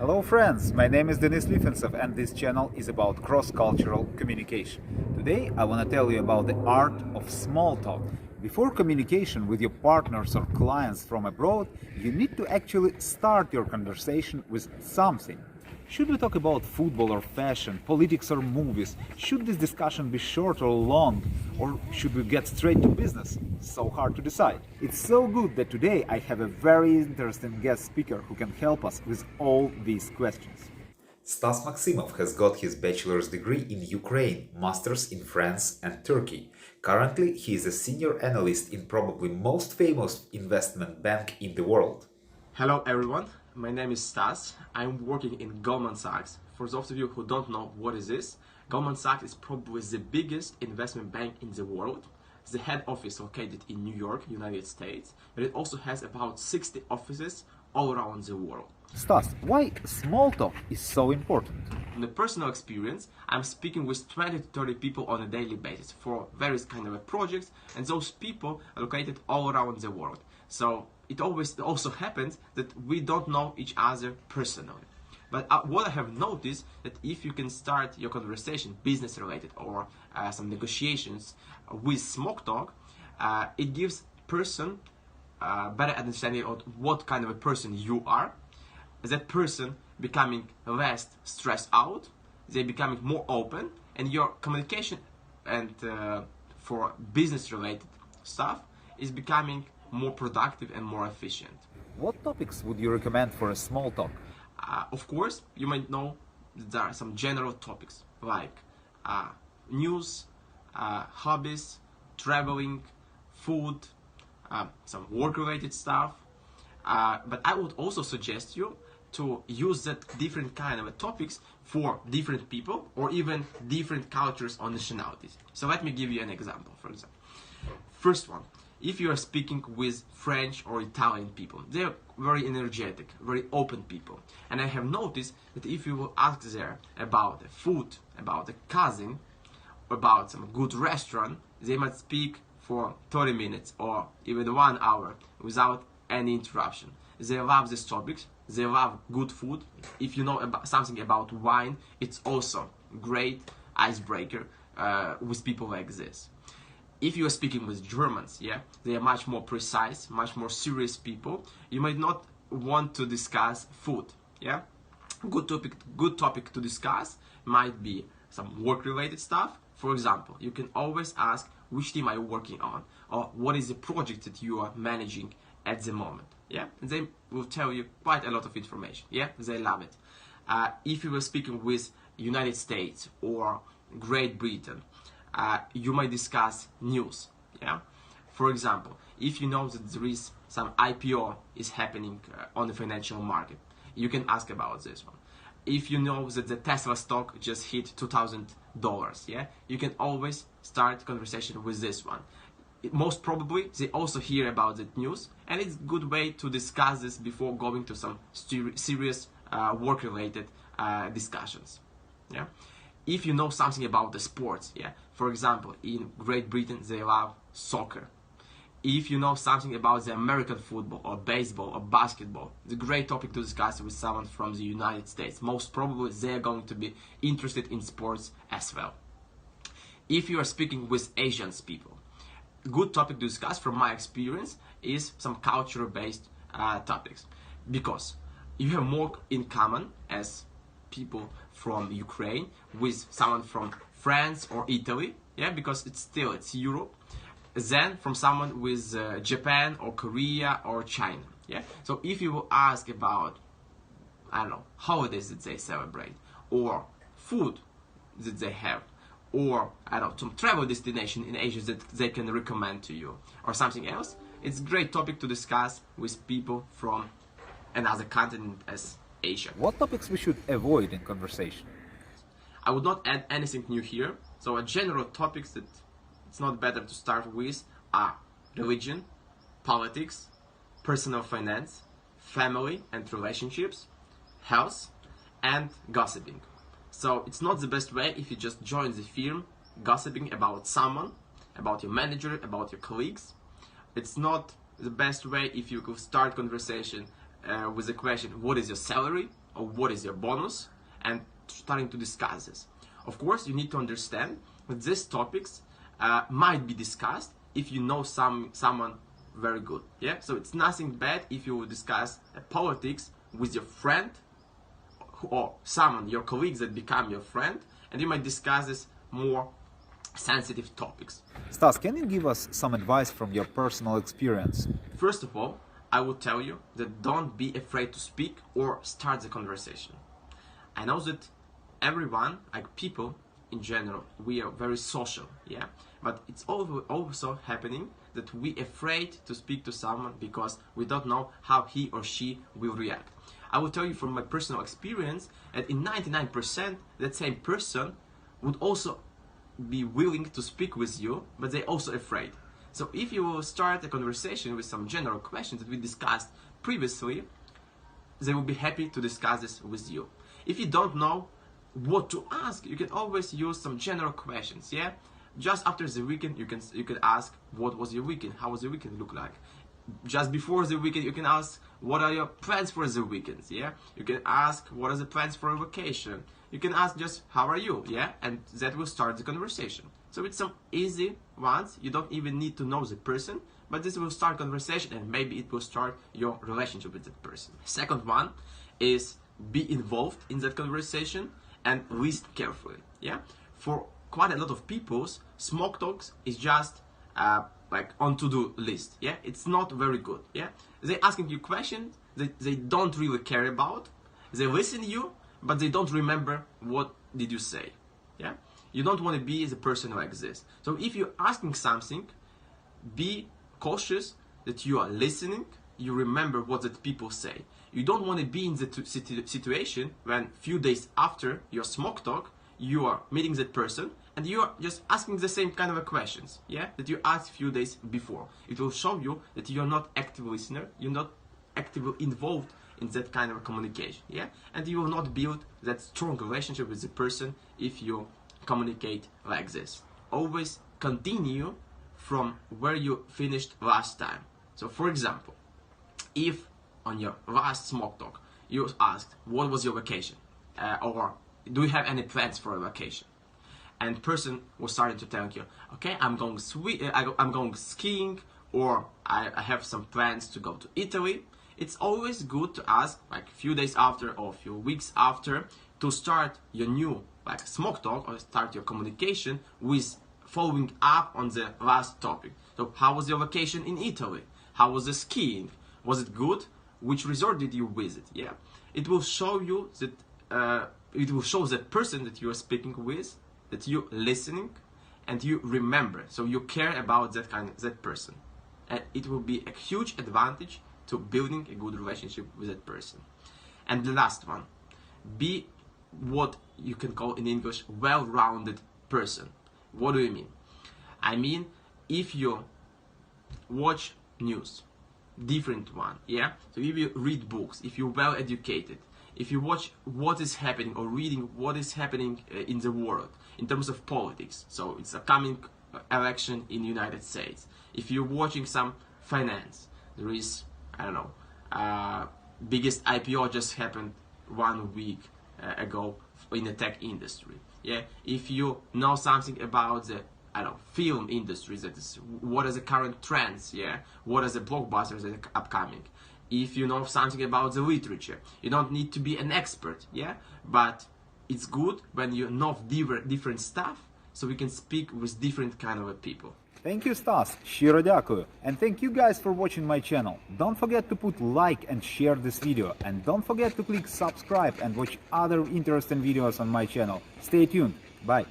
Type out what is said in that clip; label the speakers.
Speaker 1: Hello friends, my name is Denis Lifensov and this channel is about cross-cultural communication. Today I want to tell you about the art of small talk. Before communication with your partners or clients from abroad, you need to actually start your conversation with something. Should we talk about football or fashion, politics or movies? Should this discussion be short or long? Or should we get straight to business? So hard to decide. It's so good that today I have a very interesting guest speaker who can help us with all these questions. Stas Maxymov has got his bachelor's degree in Ukraine, master's in France and Turkey. Currently, he is a senior analyst in probably most famous investment bank in the world.
Speaker 2: Hello everyone, my name is Stas. I'm working in Goldman Sachs. For those of you who don't know what is this, Goldman Sachs is probably the biggest investment bank in the world. The head office located in New York, United States, but it also has about 60 offices all around the world.
Speaker 1: Stas, why small talk is so important?
Speaker 2: In the personal experience, I'm speaking with 20 to 30 people on a daily basis for various kind of projects, and those people are located all around the world. So it always also happens that we don't know each other personally. But what I have noticed that if you can start your conversation, business related or some negotiations with small talk, it gives person better understanding of what kind of a person you are. That person becoming less stressed out, they becoming more open, and your communication and for business related stuff is becoming more productive and more efficient.
Speaker 1: What topics would you recommend for a small talk?
Speaker 2: Of course, you might know that there are some general topics like news, hobbies, traveling, food, some work-related stuff. But I would also suggest you to use that different kind of topics for different people or even different cultures or nationalities. So let me give you an example, for example. First one, if you are speaking with French or Italian people, they are very energetic, very open people. And I have noticed that if you will ask there about the food, about the cousin, about some good restaurant, they might speak for 30 minutes or even 1 hour without any interruption. They love these topics, they love good food. If you know about something about wine, it's also great icebreaker with people like this. If you are speaking with Germans, they are much more precise, much more serious people. You might not want to discuss food, Good topic to discuss might be some work-related stuff. For example, you can always ask which team are you working on, or what is the project that you are managing at the moment, And they will tell you quite a lot of information, They love it. If you were speaking with United States or Great Britain, you might discuss news, For example, if you know that there is some IPO is happening on the financial market, you can ask about this one. If you know that the Tesla stock just hit $2,000, you can always start conversation with this one. Most probably, they also hear about the news, and it's a good way to discuss this before going to some serious work-related discussions, If you know something about the sports, For example, in Great Britain, they love soccer. If you know something about the American football or baseball or basketball, it's a great topic to discuss with someone from the United States. Most probably, they're going to be interested in sports as well. If you are speaking with Asian people, good topic to discuss from my experience is some culture-based topics, because you have more in common as people from Ukraine with someone from France or Italy, because it's Europe, than from someone with Japan or Korea or China, So if you will ask about, I don't know, holidays that they celebrate, or food that they have, or I don't know, some travel destination in Asia that they can recommend to you, or something else, it's a great topic to discuss with people from another continent as Asia.
Speaker 1: What topics we should avoid in conversation?
Speaker 2: I would not add anything new here. So a general topics that it's not better to start with are religion, politics, personal finance, family and relationships, health, and gossiping. So it's not the best way if you just join the firm gossiping about someone, about your manager, about your colleagues. It's not the best way if you could start conversation with the question, what is your salary? of what is your bonus and starting to discuss this. Of course, you need to understand that these topics might be discussed if you know someone very good. Yeah, so it's nothing bad if you discuss politics with your friend or someone, your colleagues that become your friend, and you might discuss this more sensitive topics.
Speaker 1: Stas, can you give us some advice from your personal experience?
Speaker 2: First of all, I would tell you that don't be afraid to speak or start the conversation. I know that everyone, like people in general, we are very social, yeah? But it's also happening that we afraid to speak to someone because we don't know how he or she will react. I will tell you from my personal experience that in 99% that same person would also be willing to speak with you, but they're also afraid. So if you will start a conversation with some general questions that we discussed previously, they will be happy to discuss this with you. If you don't know what to ask, you can always use some general questions, yeah? Just after the weekend, you can ask, what was your weekend? How was your weekend look like? Just before the weekend, you can ask, what are your plans for the weekends, yeah? You can ask, what are the plans for a vacation? You can ask just, how are you, yeah? And that will start the conversation. So it's some easy ones. You don't even need to know the person, but this will start conversation and maybe it will start your relationship with that person. Second one is be involved in that conversation and listen carefully, yeah? For quite a lot of people's, small talks is just like on to-do list, yeah? It's not very good, yeah? They're asking you questions that they don't really care about. They listen to you, but they don't remember what did you say, yeah? You don't want to be the person like this. So if you're asking something, be cautious that you are listening, you remember what the people say. You don't want to be in the situation when few days after your smoke talk, you are meeting that person and you are just asking the same kind of questions, yeah, that you asked few days before. It will show you that you're not active listener, you're not actively involved in that kind of communication, yeah, and you will not build that strong relationship with the person if you communicate like this. Always continue from where you finished last time. So for example, if on your last smoke talk you asked what was your vacation, or do you have any plans for a vacation, and person was starting to tell you, okay, I'm going skiing, or I have some plans to go to Italy, it's always good to ask like a few days after or a few weeks after to start your new like smoke talk or start your communication with following up on the last topic. So how was your vacation in Italy? How was the skiing? Was it good? Which resort did you visit? Yeah, it will show you that it will show that person that you are speaking with that you're listening and you remember. So you care about that person, and it will be a huge advantage to building a good relationship with that person. And the last one, be what you can call in English well-rounded person. What do you mean? I mean, if you watch news, different one, yeah? So if you read books, if you're well educated, if you watch what is happening or reading what is happening in the world in terms of politics, so it's a coming election in the United States. If you're watching some finance, there is, I don't know, biggest IPO just happened 1 week ago in the tech industry. Yeah, if you know something about the, I don't know, film industry, that is, what are the current trends? Yeah, what are the blockbusters that are upcoming? If you know something about the literature, you don't need to be an expert. Yeah, but it's good when you know different stuff, so we can speak with different kind of people.
Speaker 1: Thank you, Stas. Щиро дякую. And thank you guys for watching my channel. Don't forget to put like and share this video. And don't forget to click subscribe and watch other interesting videos on my channel. Stay tuned. Bye.